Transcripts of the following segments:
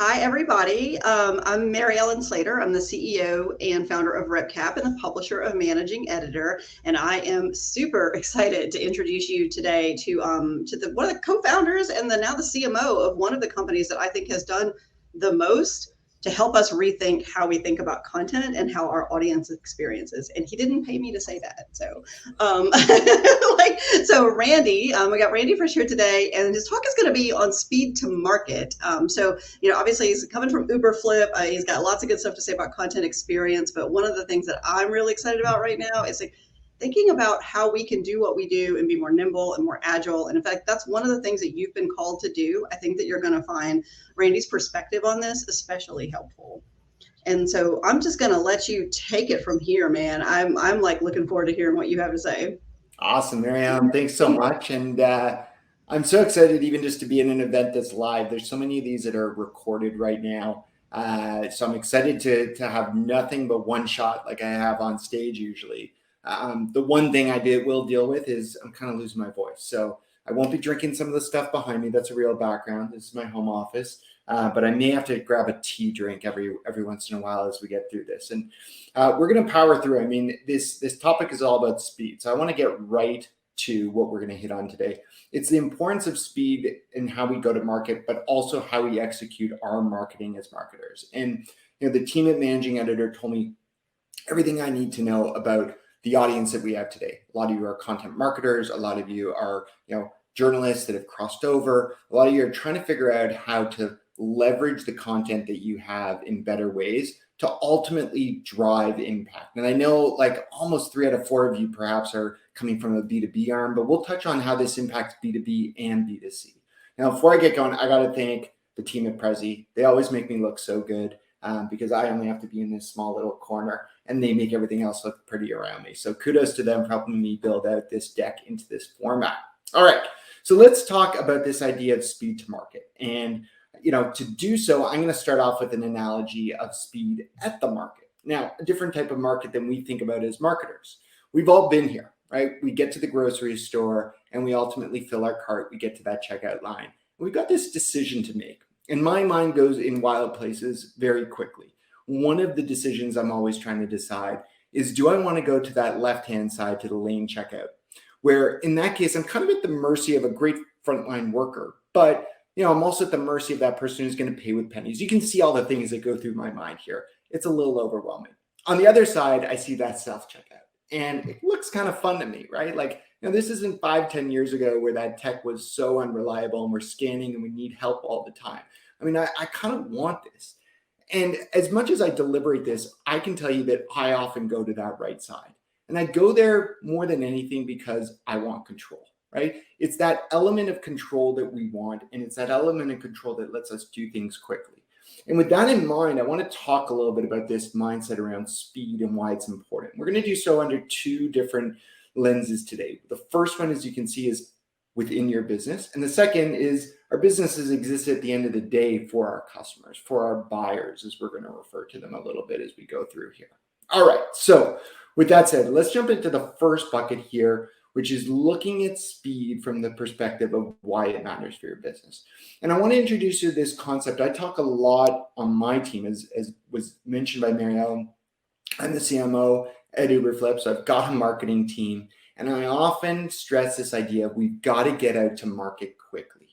Hi, everybody. I'm Mary Ellen Slater. I'm the CEO and founder of RepCap and the publisher of Managing Editor. And I am super excited to introduce you today to one of the co-founders and now the CMO of one of the companies that I think has done the most to help us rethink how we think about content and how our audience experiences. And he didn't pay me to say that. So, Randy, we got Randy Frisch here today, and his talk is going to be on speed to market. Obviously he's coming from Uberflip. He's got lots of good stuff to say about content experience. But one of the things that I'm really excited about right now is thinking about how we can do what we do and be more nimble and more agile. And in fact, that's one of the things that you've been called to do. I think that you're going to find Randy's perspective on this especially helpful. And so I'm just going to let you take it from here, man. I'm looking forward to hearing what you have to say. Awesome, Miriam. Thanks so much. And I'm so excited even just to be in an event that's live. There's so many of these that are recorded right now. So I'm excited to have nothing but one shot like I have on stage usually. The one thing I will deal with is I'm kind of losing my voice. So I won't be drinking some of the stuff behind me. That's a real background. This is my home office. But I may have to grab a tea drink every once in a while as we get through this. And we're going to power through. I mean, this topic is all about speed. So I want to get right to what we're going to hit on today. It's the importance of speed in how we go to market, but also how we execute our marketing as marketers. And the team at Managing Editor told me everything I need to know about the audience that we have today. A lot of you are content marketers. A lot of you are journalists that have crossed over. A lot of you are trying to figure out how to leverage the content that you have in better ways to ultimately drive impact. And I know almost 3 out of 4 of you perhaps are coming from a B2B arm, but we'll touch on how this impacts B2B and B2C. Now, before I get going, I got to thank the team at Prezi. They always make me look so good because I only have to be in this small little corner and they make everything else look pretty around me. So kudos to them for helping me build out this deck into this format. All right, so let's talk about this idea of speed to market. And to do so, I'm going to start off with an analogy of speed at the market. Now, a different type of market than we think about as marketers. We've all been here, right? We get to the grocery store and we ultimately fill our cart. We get to that checkout line. We've got this decision to make. And my mind goes in wild places very quickly. One of the decisions I'm always trying to decide is, do I want to go to that left-hand side to the lane checkout? Where in that case, I'm kind of at the mercy of a great frontline worker, but I'm also at the mercy of that person who's going to pay with pennies. You can see all the things that go through my mind here. It's a little overwhelming. On the other side, I see that self-checkout and it looks kind of fun to me, right? This isn't 5-10 years ago where that tech was so unreliable and we're scanning and we need help all the time. I mean, I kind of want this. And as much as I deliberate this, I can tell you that I often go to that right side. And I go there more than anything because I want control. Right? It's that element of control that we want, and it's that element of control that lets us do things quickly. And with that in mind, I want to talk a little bit about this mindset around speed and why it's important. We're going to do so under 2 different lenses today. The first one, as you can see, is within your business. And the second is our businesses exist at the end of the day for our customers, for our buyers, as we're going to refer to them a little bit as we go through here. All right. So with that said, let's jump into the first bucket here, which is looking at speed from the perspective of why it matters for your business. And I want to introduce you to this concept. I talk a lot on my team, as was mentioned by Mary Ellen. I'm the CMO at Uberflip, so I've got a marketing team. And I often stress this idea of we've got to get out to market quickly,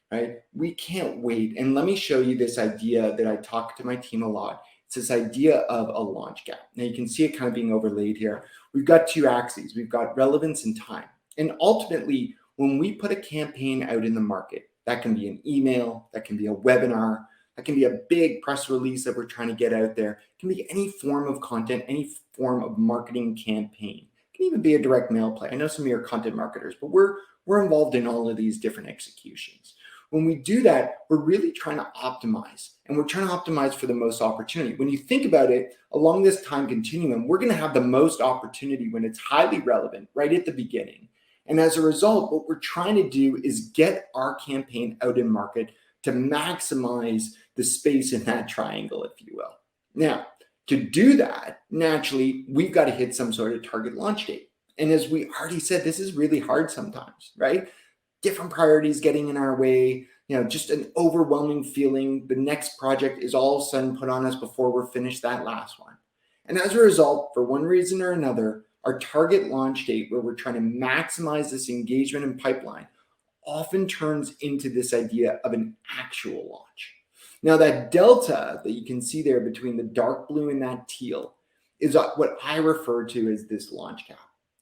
right? We can't wait. And let me show you this idea that I talk to my team a lot. It's this idea of a launch gap. Now you can see it kind of being overlaid here. We've got 2 axes. We've got relevance and time. And ultimately, when we put a campaign out in the market, that can be an email, that can be a webinar, that can be a big press release that we're trying to get out there. It can be any form of content, any form of marketing campaign. It can even be a direct mail play. I know some of you are content marketers, but we're involved in all of these different executions. When we do that, we're really trying to optimize, and we're trying to optimize for the most opportunity. When you think about it, along this time continuum, we're going to have the most opportunity when it's highly relevant right at the beginning. And as a result, what we're trying to do is get our campaign out in market to maximize the space in that triangle, if you will. Now, to do that, naturally, we've got to hit some sort of target launch date. And as we already said, this is really hard sometimes, right? Different priorities getting in our way. just an overwhelming feeling. The next project is all of a sudden put on us before we're finished that last one. And as a result, for one reason or another, our target launch date, where we're trying to maximize this engagement and pipeline, often turns into this idea of an actual launch. Now, that delta that you can see there between the dark blue and that teal is what I refer to as this launch gap.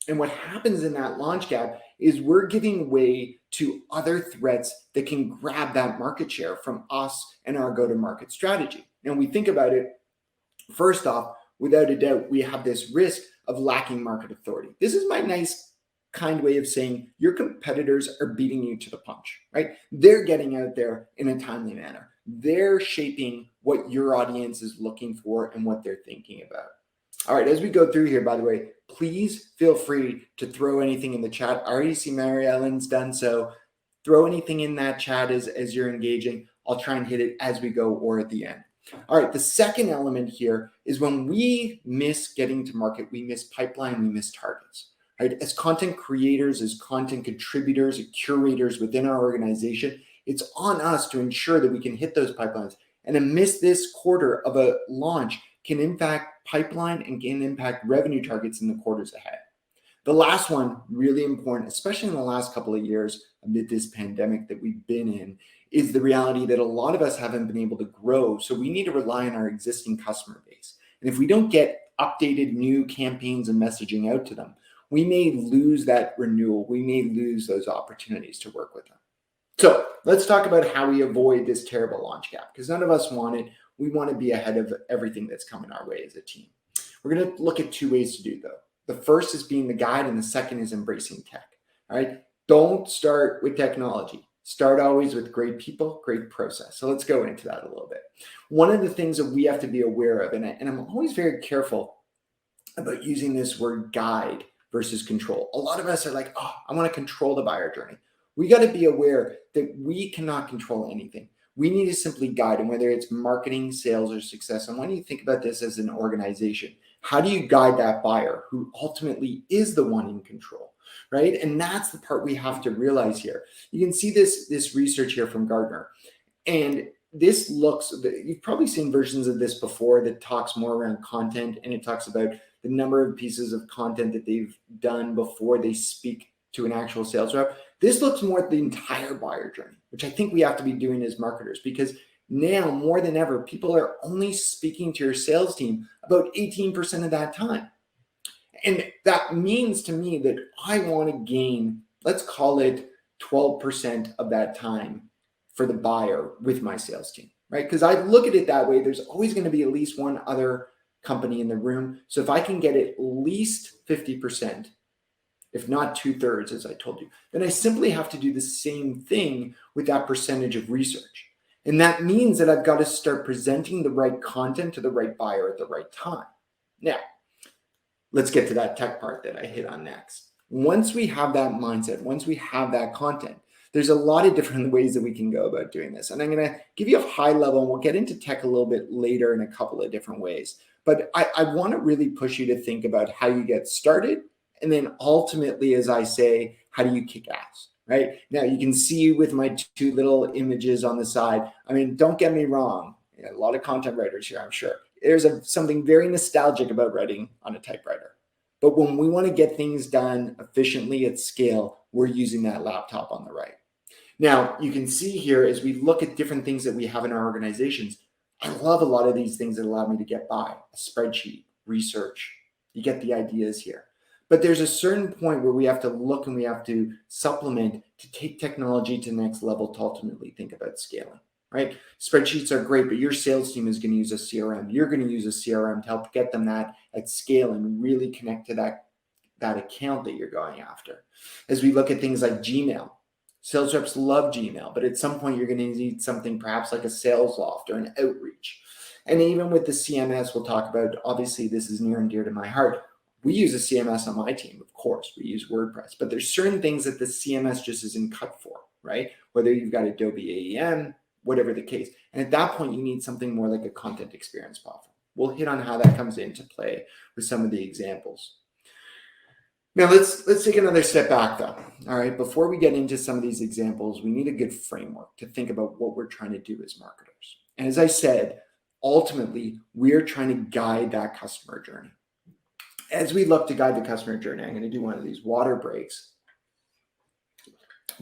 And what happens in that launch gap is we're giving way to other threats that can grab that market share from us and our go-to-market strategy. And we think about it, first off, without a doubt, we have this risk of lacking market authority. This is my nice, kind way of saying your competitors are beating you to the punch, right? They're getting out there in a timely manner. They're shaping what your audience is looking for and what they're thinking about. All right, as we go through here, by the way, please feel free to throw anything in the chat. I already see Mary Ellen's done so. Throw anything in that chat as you're engaging. I'll try and hit it as we go or at the end. All right, the second element here is when we miss getting to market, we miss pipeline, we miss targets. Right? As content creators, as content contributors, as curators within our organization, it's on us to ensure that we can hit those pipelines. And a miss this quarter of a launch can impact pipeline and can impact revenue targets in the quarters ahead. The last one, really important, especially in the last couple of years amid this pandemic that we've been in, is the reality that a lot of us haven't been able to grow. So we need to rely on our existing customer base. And if we don't get updated new campaigns and messaging out to them, we may lose that renewal. We may lose those opportunities to work with them. So let's talk about how we avoid this terrible launch gap, because none of us want it. We want to be ahead of everything that's coming our way as a team. We're going to look at two ways to do though. The first is being the guide, and the second is embracing tech. All right. Don't start with technology. Start always with great people, great process. So let's go into that a little bit. One of the things that we have to be aware of, and I'm always very careful about using this word guide versus control. A lot of us are like, oh, I want to control the buyer journey. We got to be aware that we cannot control anything. We need to simply guide, and whether it's marketing, sales, or success. And when you think about this as an organization, how do you guide that buyer who ultimately is the one in control, right? And that's the part we have to realize here. You can see this research here from Gartner, and this looks, you've probably seen versions of this before that talks more around content, and it talks about the number of pieces of content that they've done before they speak to an actual sales rep. This looks more at the entire buyer journey, which I think we have to be doing as marketers, because now more than ever, people are only speaking to your sales team about 18% of that time. And that means to me that I want to gain, let's call it 12% of that time for the buyer with my sales team, right? Because I look at it that way. There's always going to be at least one other company in the room. So if I can get at least 50%, if not 2/3, as I told you, then I simply have to do the same thing with that percentage of research. And that means that I've got to start presenting the right content to the right buyer at the right time. Now, let's get to that tech part that I hit on next. Once we have that mindset, once we have that content, there's a lot of different ways that we can go about doing this. And I'm going to give you a high level, and we'll get into tech a little bit later in a couple of different ways. But I want to really push you to think about how you get started. And then ultimately, as I say, how do you kick ass, right? Now, you can see with my two little images on the side, I mean, don't get me wrong. A lot of content writers here, I'm sure. There's something very nostalgic about writing on a typewriter. But when we want to get things done efficiently at scale, we're using that laptop on the right. Now, you can see here as we look at different things that we have in our organizations, I love a lot of these things that allow me to get by. A spreadsheet, research, you get the ideas here. But there's a certain point where we have to look and we have to supplement to take technology to the next level to ultimately think about scaling, right? Spreadsheets are great, but your sales team is going to use a CRM. You're going to use a CRM to help get them that at scale and really connect to that account that you're going after. As we look at things like Gmail, sales reps love Gmail, but at some point you're going to need something perhaps like a sales loft or an outreach. And even with the CMS, we'll talk about, obviously this is near and dear to my heart. We use a CMS on my team, of course. We use WordPress, but there's certain things that the CMS just isn't cut for, right? Whether you've got Adobe AEM, whatever the case. And at that point, you need something more like a content experience platform. We'll hit on how that comes into play with some of the examples. Now let's take another step back though. All right, before we get into some of these examples, we need a good framework to think about what we're trying to do as marketers. And as I said, ultimately, we're trying to guide that customer journey. As we look to guide the customer journey, I'm going to do one of these water breaks.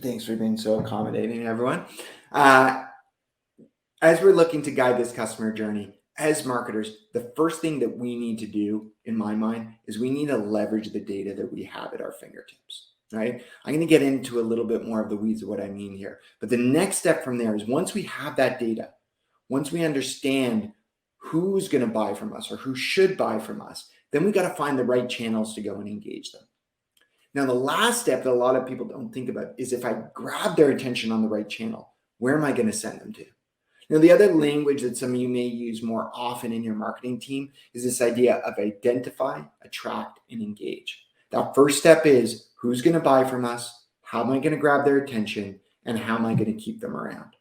Thanks for being so accommodating, everyone. As we're looking to guide this customer journey, as marketers, the first thing that we need to do, in my mind, is we need to leverage the data that we have at our fingertips, right? I'm going to get into a little bit more of the weeds of what I mean here. But the next step from there is once we have that data, once we understand who's going to buy from us or who should buy from us, then we got to find the right channels to go and engage them. Now, the last step that a lot of people don't think about is if I grab their attention on the right channel, where am I going to send them to? Now, the other language that some of you may use more often in your marketing team is this idea of identify, attract, and engage. That first step is who's going to buy from us, how am I going to grab their attention, and how am I going to keep them around?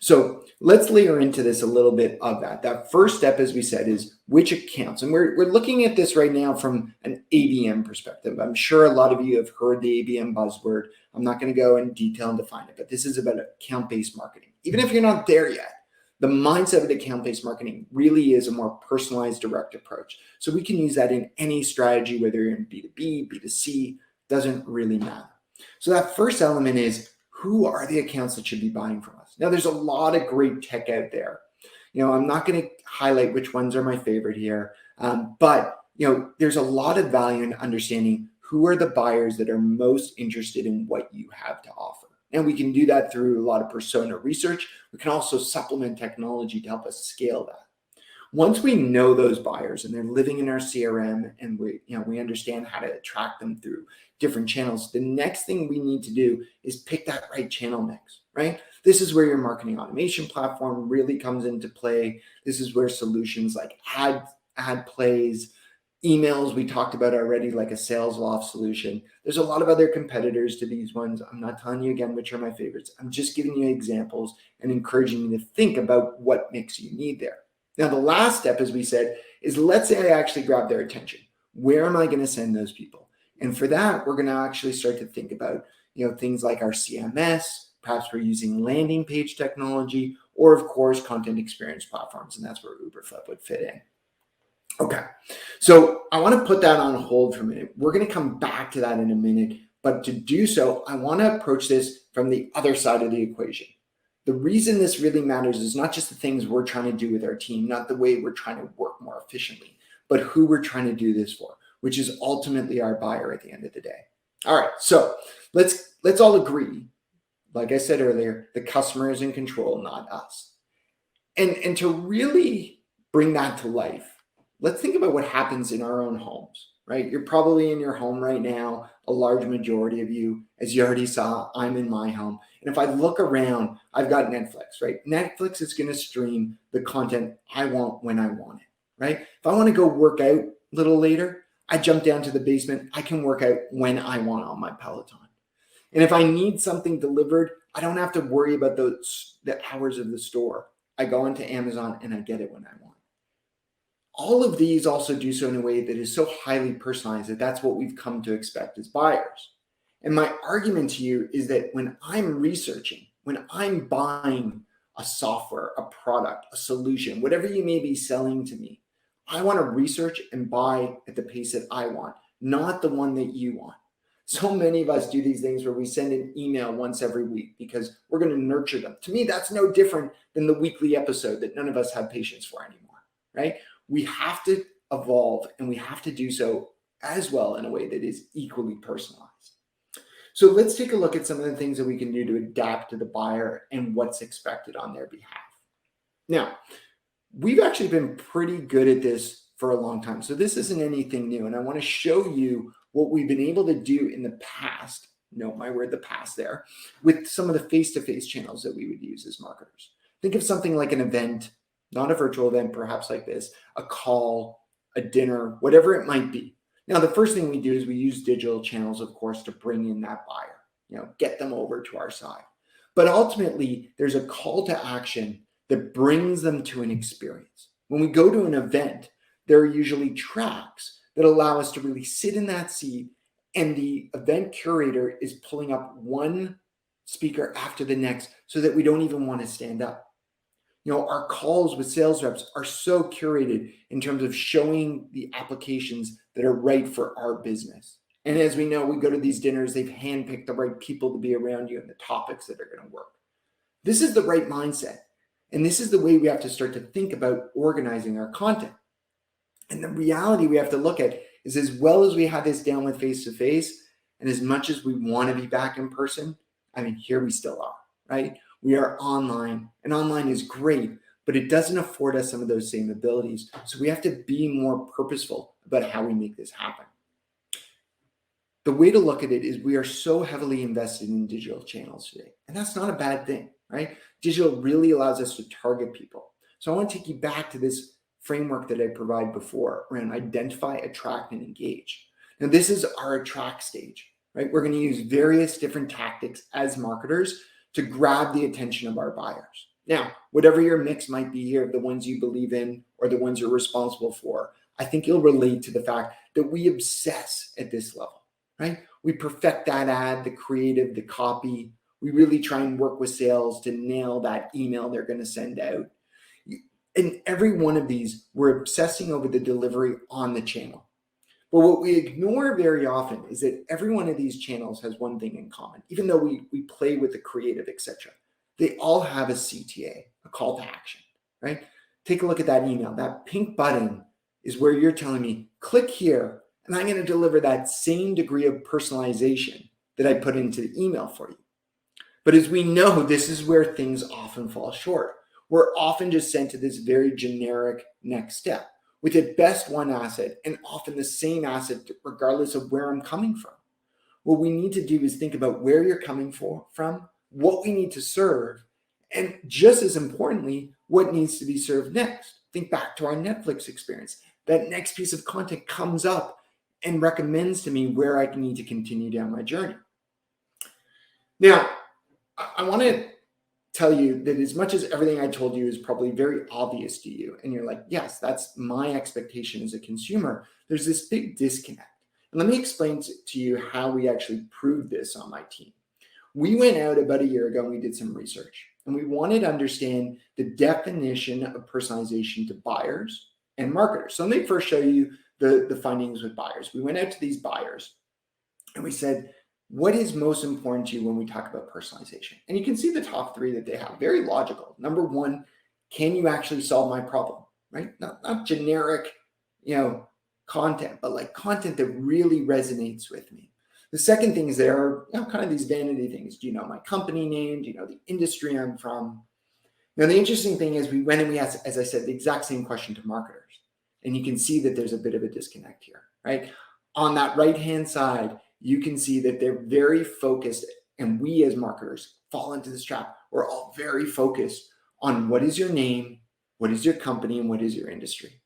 So let's layer into this a little bit of that. That first step, as we said, is which accounts. And we're looking at this right now from an ABM perspective. I'm sure a lot of you have heard the ABM buzzword. I'm not going to go in detail and define it, but this is about account-based marketing. Even if you're not there yet, the mindset of account-based marketing really is a more personalized, direct approach. So we can use that in any strategy, whether you're in B2B, B2C, doesn't really matter. So that first element is who are the accounts that should be buying from us? Now, there's a lot of great tech out there. I'm not going to highlight which ones are my favorite here, but there's a lot of value in understanding who are the buyers that are most interested in what you have to offer. And we can do that through a lot of persona research. We can also supplement technology to help us scale that. Once we know those buyers and they're living in our CRM and we understand how to attract them through different channels, the next thing we need to do is pick that right channel mix, right? This is where your marketing automation platform really comes into play. This is where solutions like ad plays, emails we talked about already, like a sales loft solution. There's a lot of other competitors to these ones. I'm not telling you again which are my favorites. I'm just giving you examples and encouraging you to think about what mix you need there. Now, the last step, as we said, is let's say I actually grab their attention. Where am I going to send those people? And for that, we're going to actually start to think about, things like our CMS, perhaps we're using landing page technology, or of course, content experience platforms. And that's where Uberflip would fit in. Okay, so I want to put that on hold for a minute. We're going to come back to that in a minute. But to do so, I want to approach this from the other side of the equation. The reason this really matters is not just the things we're trying to do with our team, not the way we're trying to work more efficiently, but who we're trying to do this for, which is ultimately our buyer at the end of the day. All right, so let's all agree, like I said earlier, the customer is in control, not us. And to really bring that to life, let's think about what happens in our own homes, right? You're probably in your home right now, a large majority of you, as you already saw, I'm in my home. And if I look around, I've got Netflix, right? Netflix is going to stream the content I want when I want it, right? If I want to go work out a little later, I jump down to the basement. I can work out when I want on my Peloton. And if I need something delivered, I don't have to worry about the hours of the store. I go into Amazon and I get it when I want. All of these also do so in a way that is so highly personalized that that's what we've come to expect as buyers. And my argument to you is that when I'm researching, when I'm buying a software, a product, a solution, whatever you may be selling to me, I want to research and buy at the pace that I want, not the one that you want. So many of us do these things where we send an email once every week because we're going to nurture them. To me, that's no different than the weekly episode that none of us have patience for anymore, right? We have to evolve and we have to do so as well in a way that is equally personalized. So let's take a look at some of the things that we can do to adapt to the buyer and what's expected on their behalf. Now, we've actually been pretty good at this for a long time. So this isn't anything new. And I want to show you what we've been able to do in the past, note my word, the past there, with some of the face-to-face channels that we would use as marketers. Think of something like an event, not a virtual event, perhaps like this, a call, a dinner, whatever it might be. Now, the first thing we do is we use digital channels, of course, to bring in that buyer, get them over to our side. But ultimately, there's a call to action that brings them to an experience. When we go to an event, there are usually tracks that allow us to really sit in that seat and the event curator is pulling up one speaker after the next so that we don't even want to stand up. Our calls with sales reps are so curated in terms of showing the applications that are right for our business. And as we know, we go to these dinners, they've handpicked the right people to be around you and the topics that are going to work. This is the right mindset. And this is the way we have to start to think about organizing our content. And the reality we have to look at is, as well as we have this down with face-to-face, and as much as we want to be back in person, here we still are, right? We are online, and online is great, but it doesn't afford us some of those same abilities. So we have to be more purposeful about how we make this happen. The way to look at it is we are so heavily invested in digital channels today, and that's not a bad thing, right? Digital really allows us to target people. So I want to take you back to this framework that I provided before around identify, attract, and engage. Now, this is our attract stage, right? We're going to use various different tactics as marketers to grab the attention of our buyers. Now, whatever your mix might be here, the ones you believe in or the ones you're responsible for, I think you'll relate to the fact that we obsess at this level, right? We perfect that ad, the creative, the copy. We really try and work with sales to nail that email they're going to send out. In every one of these, we're obsessing over the delivery on the channel. But what we ignore very often is that every one of these channels has one thing in common. Even though we play with the creative, etc., they all have a CTA, a call to action, right? Take a look at that email. That pink button is where you're telling me, click here, and I'm going to deliver that same degree of personalization that I put into the email for you. But as we know, this is where things often fall short. We're often just sent to this very generic next step with at best one asset and often the same asset regardless of where I'm coming from. What we need to do is think about where you're coming from, what we need to serve, and just as importantly, what needs to be served next. Think back to our Netflix experience. That next piece of content comes up and recommends to me where I need to continue down my journey. Now, I want to tell you that as much as everything I told you is probably very obvious to you, and you're like, yes, that's my expectation as a consumer, there's this big disconnect. And let me explain to you how we actually proved this on my team. We went out about a year ago and we did some research, and we wanted to understand the definition of personalization to buyers and marketers. So let me first show you the findings with buyers. We went out to these buyers and we said, what is most important to you when we talk about personalization? And you can see the top three that they have, very logical. Number one, can you actually solve my problem, right? Not generic, content, but like content that really resonates with me. The second thing is there are kind of these vanity things. Do you know my company name? Do you know the industry I'm from? Now, the interesting thing is we went and we asked, as I said, the exact same question to marketers. And you can see that there's a bit of a disconnect here, right? On that right-hand side, you can see that they're very focused, and we as marketers fall into this trap. We're all very focused on what is your name, what is your company, and what is your industry.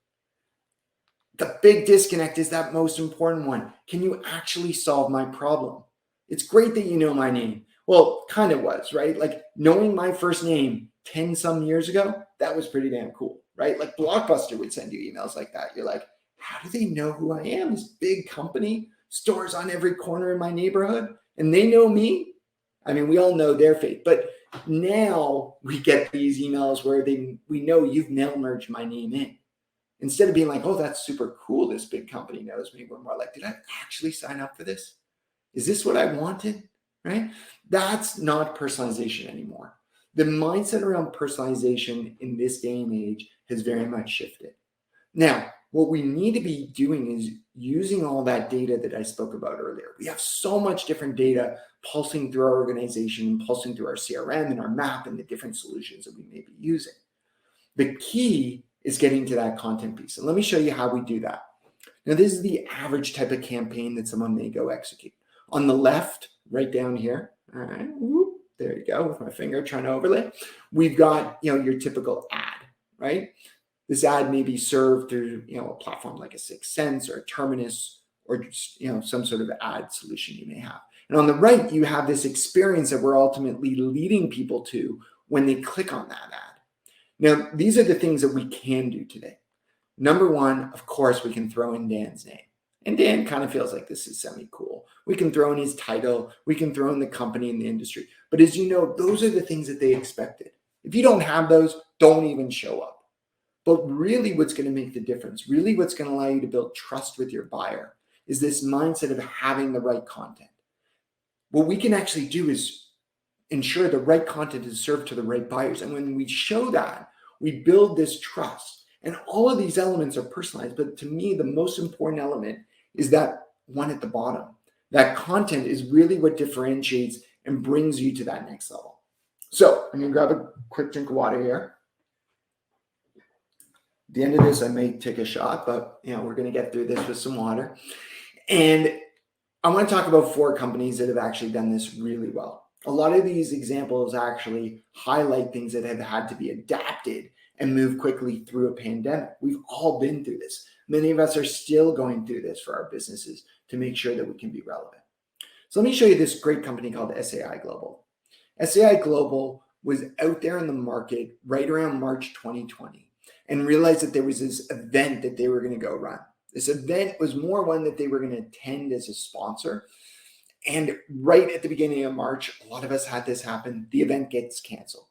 The big disconnect is that most important one. Can you actually solve my problem? It's great that you know my name. Well, kind of was, right? Like knowing my first name 10 some years ago, that was pretty damn cool, right? Like Blockbuster would send you emails like that. You're like, how do they know who I am? This big company, stores on every corner in my neighborhood, and they know me. We all know their fate, but now we get these emails where we know you've mail merged my name in. Instead of being like, oh, that's super cool, this big company knows me, we're more like, did I actually sign up for this? Is this what I wanted, right? That's not personalization anymore. The mindset around personalization in this day and age has very much shifted. Now, what we need to be doing is using all that data that I spoke about earlier. We have so much different data pulsing through our organization, pulsing through our CRM and our map and the different solutions that we may be using. The key is getting to that content piece. And let me show you how we do that. Now, this is the average type of campaign that someone may go execute. On the left, right down here, all right, whoop, there you go, with my finger trying to overlay, we've got your typical ad, right? This ad may be served through a platform like a 6 Sense or a Terminus or just some sort of ad solution you may have. And on the right, you have this experience that we're ultimately leading people to when they click on that ad. Now, these are the things that we can do today. Number one, of course, we can throw in Dan's name. And Dan kind of feels like this is semi-cool. We can throw in his title, we can throw in the company and the industry. But as you know, those are the things that they expected. If you don't have those, don't even show up. But really what's going to make the difference, really what's going to allow you to build trust with your buyer is this mindset of having the right content. What we can actually do is ensure the right content is served to the right buyers. And when we show that, we build this trust. And all of these elements are personalized. But to me, the most important element is that one at the bottom. That content is really what differentiates and brings you to that next level. So I'm going to grab a quick drink of water here. At the end of this, I may take a shot, but we're going to get through this with some water. And I want to talk about 4 companies that have actually done this really well. A lot of these examples actually highlight things that have had to be adapted and move quickly through a pandemic. We've all been through this. Many of us are still going through this for our businesses to make sure that we can be relevant. So let me show you this great company called SAI Global. SAI Global was out there in the market right around March 2020 and realized that there was this event that they were going to go run. This event was more one that they were going to attend as a sponsor. And right at the beginning of March, a lot of us had this happen. The event gets canceled.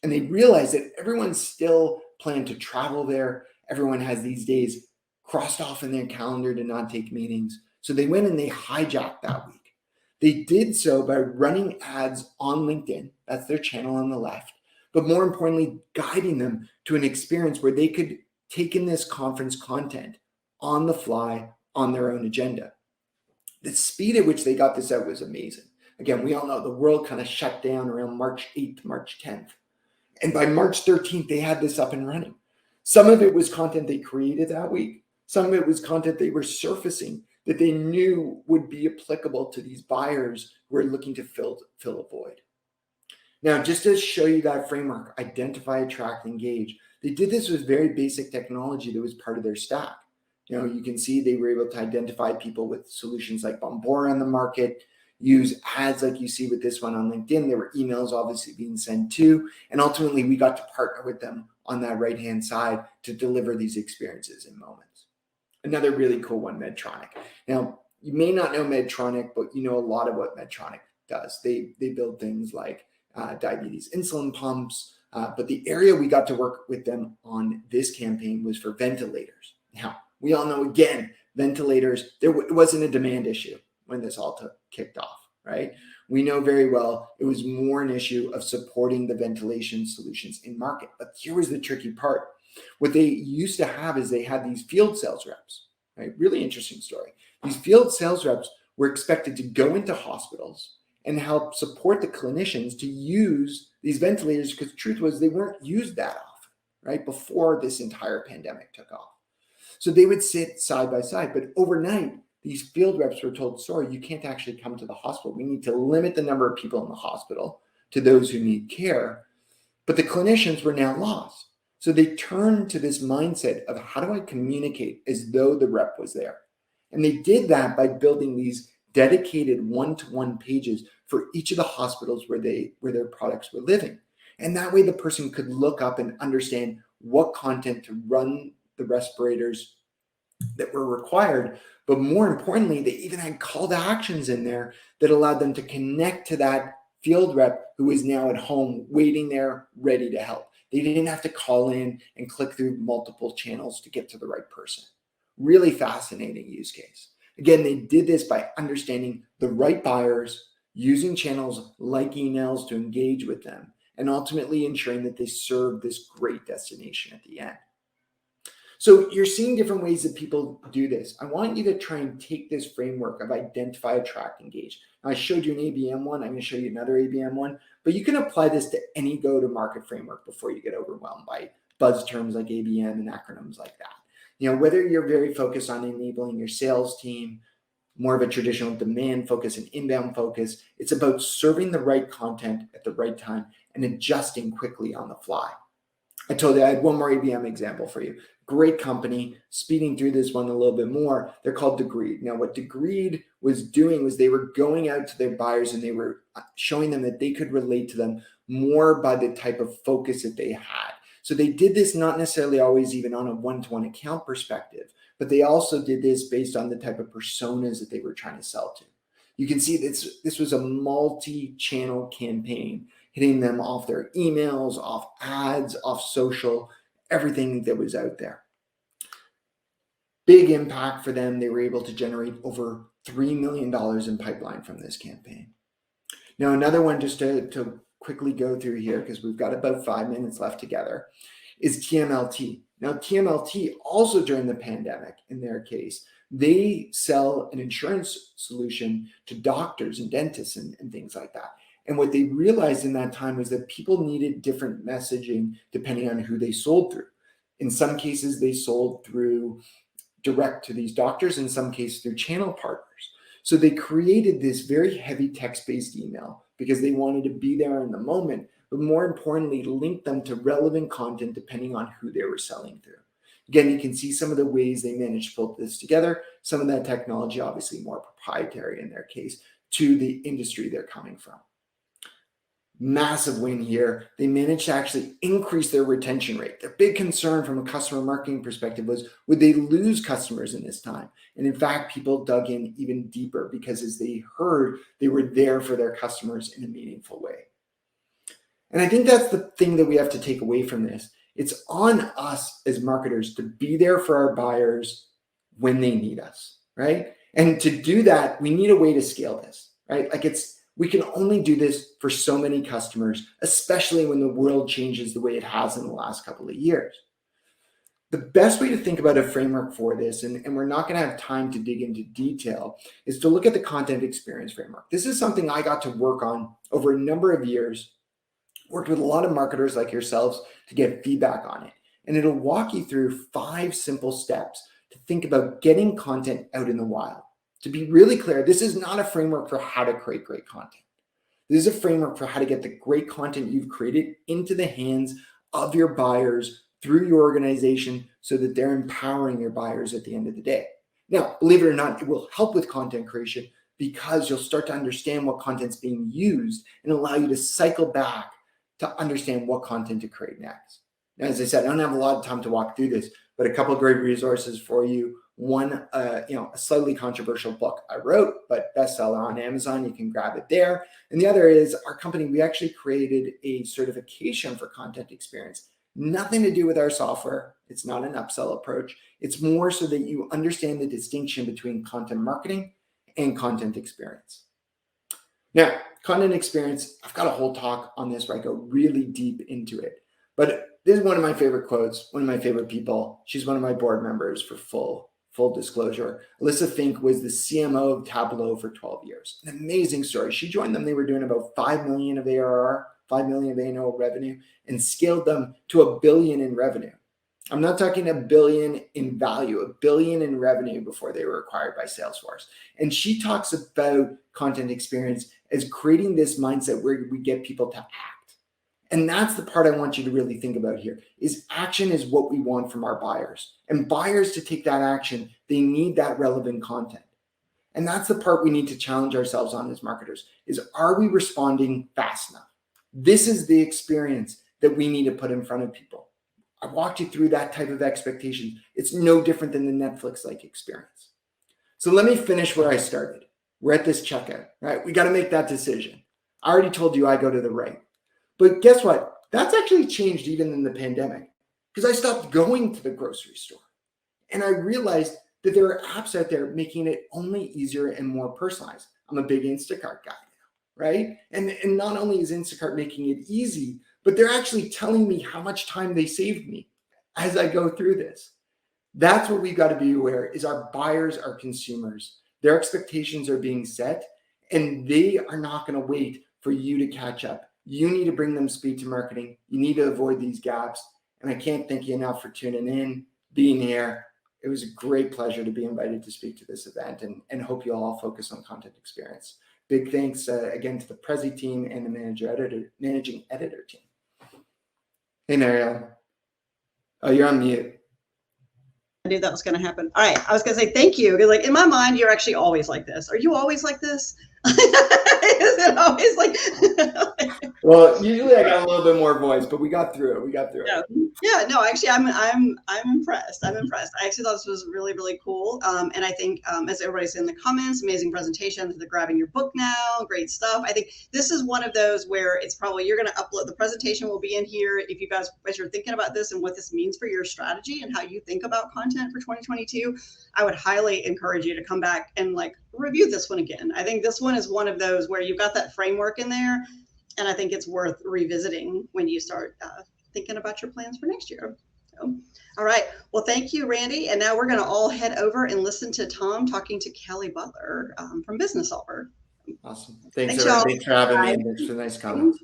And they realized that everyone's still planned to travel there. Everyone has these days crossed off in their calendar to not take meetings. So they went and they hijacked that week. They did so by running ads on LinkedIn. That's their channel on the left. But more importantly, guiding them to an experience where they could take in this conference content on the fly on their own agenda. The speed at which they got this out was amazing. Again, we all know the world kind of shut down around March 8th, March 10th. And by March 13th, they had this up and running. Some of it was content they created that week. Some of it was content they were surfacing that they knew would be applicable to these buyers who are looking to fill a void. Now, just to show you that framework, identify, attract, engage, they did this with very basic technology that was part of their stack. You can see they were able to identify people with solutions like Bombora on the market, use ads like you see with this one on LinkedIn. There were emails obviously being sent to, and ultimately we got to partner with them on that right-hand side to deliver these experiences in moments. Another really cool one, Medtronic. Now, you may not know Medtronic, but you know a lot of what Medtronic does. They build things like diabetes insulin pumps, but the area we got to work with them on this campaign was for ventilators. Now, we all know, again, ventilators, it wasn't a demand issue when this all kicked off, right? We know very well it was more an issue of supporting the ventilation solutions in market. But here was the tricky part. What they used to have is they had these field sales reps, right? Really interesting story. These field sales reps were expected to go into hospitals and help support the clinicians to use these ventilators, because the truth was they weren't used that often, right? Before this entire pandemic took off. So they would sit side by side, but overnight, these field reps were told, sorry, you can't actually come to the hospital. We need to limit the number of people in the hospital to those who need care. But the clinicians were now lost. So they turned to this mindset of how do I communicate as though the rep was there? And they did that by building these dedicated one-to-one pages for each of the hospitals where their products were living. And that way the person could look up and understand what content to run the respirators that were required. But more importantly, they even had call to actions in there that allowed them to connect to that field rep who is now at home waiting there, ready to help. They didn't have to call in and click through multiple channels to get to the right person. Really fascinating use case. Again, they did this by understanding the right buyers, using channels like emails to engage with them, and ultimately ensuring that they serve this great destination at the end. So you're seeing different ways that people do this. I want you to try and take this framework of identify, attract, engage. Now, I showed you an ABM one. I'm going to show you another ABM one, but you can apply this to any go-to-market framework before you get overwhelmed by buzz terms like ABM and acronyms like that. Whether you're very focused on enabling your sales team, more of a traditional demand focus and inbound focus, it's about serving the right content at the right time and adjusting quickly on the fly. I told you I had one more ABM example for you. Great company, speeding through this one a little bit more. They're called Degreed. Now, what Degreed was doing was they were going out to their buyers and they were showing them that they could relate to them more by the type of focus that they had. So they did this not necessarily always even on a one-to-one account perspective, but they also did this based on the type of personas that they were trying to sell to. You can see this was a multi-channel campaign, hitting them off their emails, off ads, off social, everything that was out there. Big impact for them. They were able to generate over $3 million in pipeline from this campaign. Now, another one, just to quickly go through here, because we've got about 5 minutes left together, is TMLT. Now, TMLT also during the pandemic, in their case, they sell an insurance solution to doctors and dentists and things like that. And what they realized in that time was that people needed different messaging depending on who they sold through. In some cases, they sold through direct to these doctors, in some cases through channel partners. So they created this very heavy text-based email because they wanted to be there in the moment, but more importantly, link them to relevant content depending on who they were selling through. Again, you can see some of the ways they managed to put this together. Some of that technology, obviously more proprietary in their case, to the industry they're coming from. Massive win here. They managed to actually increase their retention rate. Their big concern from a customer marketing perspective was, would they lose customers in this time? And in fact, people dug in even deeper because as they heard, they were there for their customers in a meaningful way. And I think that's the thing that we have to take away from this. It's on us as marketers to be there for our buyers when they need us, right? And to do that, we need a way to scale this, right? We can only do this for so many customers, especially when the world changes the way it has in the last couple of years. The best way to think about a framework for this, and we're not going to have time to dig into detail, is to look at the content experience framework. This is something I got to work on over a number of years, worked with a lot of marketers like yourselves to get feedback on it. And it'll walk you through 5 simple steps to think about getting content out in the wild. To be really clear, this is not a framework for how to create great content. This is a framework for how to get the great content you've created into the hands of your buyers through your organization so that they're empowering your buyers at the end of the day. Now, believe it or not, it will help with content creation because you'll start to understand what content's being used and allow you to cycle back to understand what content to create next. Now, as I said, I don't have a lot of time to walk through this, but a couple of great resources for you. One, a slightly controversial book I wrote, but bestseller on Amazon. You can grab it there. And the other is our company. We actually created a certification for content experience. Nothing to do with our software. It's not an upsell approach. It's more so that you understand the distinction between content marketing and content experience. Now, content experience, I've got a whole talk on this where I go really deep into it. But this is one of my favorite quotes, one of my favorite people. She's one of my board members for full disclosure. Alyssa Fink was the CMO of Tableau for 12 years. An amazing story. She joined them. They were doing about 5 million of ARR, 5 million of annual revenue, and scaled them to $1 billion in revenue. I'm not talking $1 billion in value, $1 billion in revenue before they were acquired by Salesforce. And she talks about content experience as creating this mindset where we get people to act. And that's the part I want you to really think about here, is action is what we want from our buyers. And buyers, to take that action, they need that relevant content. And that's the part we need to challenge ourselves on as marketers, is are we responding fast enough? This is the experience that we need to put in front of people. I walked you through that type of expectation. It's no different than the Netflix-like experience. So let me finish where I started. We're at this checkout, right? We got to make that decision. I already told you I go to the right. But guess what? That's actually changed even in the pandemic, because I stopped going to the grocery store. And I realized that there are apps out there making it only easier and more personalized. I'm a big Instacart guy now, right? And not only is Instacart making it easy, but they're actually telling me how much time they saved me as I go through this. That's what we've got to be aware, is our buyers are consumers. Their expectations are being set, and they are not going to wait for you to catch up. You need to bring them speed to marketing. You need to avoid these gaps. And I can't thank you enough for tuning in, being here. It was a great pleasure to be invited to speak to this event, and hope you all focus on content experience. Big thanks again to the Prezi team and the managing editor team. Hey, Marielle. Oh, you're on mute. I knew that was going to happen. All right. I was going to say thank you. Because in my mind, you're actually always like this. Are you always like this? Is it always like? Well, usually I got a little bit more voice, but we got through it. We got through Yeah, it. yeah, no, actually, I'm impressed. I'm impressed. I actually thought this was really, really cool. And I think, as everybody's in the comments, amazing presentation. They're grabbing your book now, great stuff. I think this is one of those where it's probably you're going to upload the presentation will be in here. If you guys, as you're thinking about this and what this means for your strategy and how you think about content for 2022, I would highly encourage you to come back and like review this one again. I think this one is one of those where you've got that framework in there, and I think it's worth revisiting when you start thinking about your plans for next year. So, all right. Well, thank you, Randy. And now we're going to all head over and listen to Tom talking to Kelly Butler from Business Solver. Awesome. Thanks, Thanks, everyone. y'all. Thanks for having me, Bye. and thanks for the nice comments.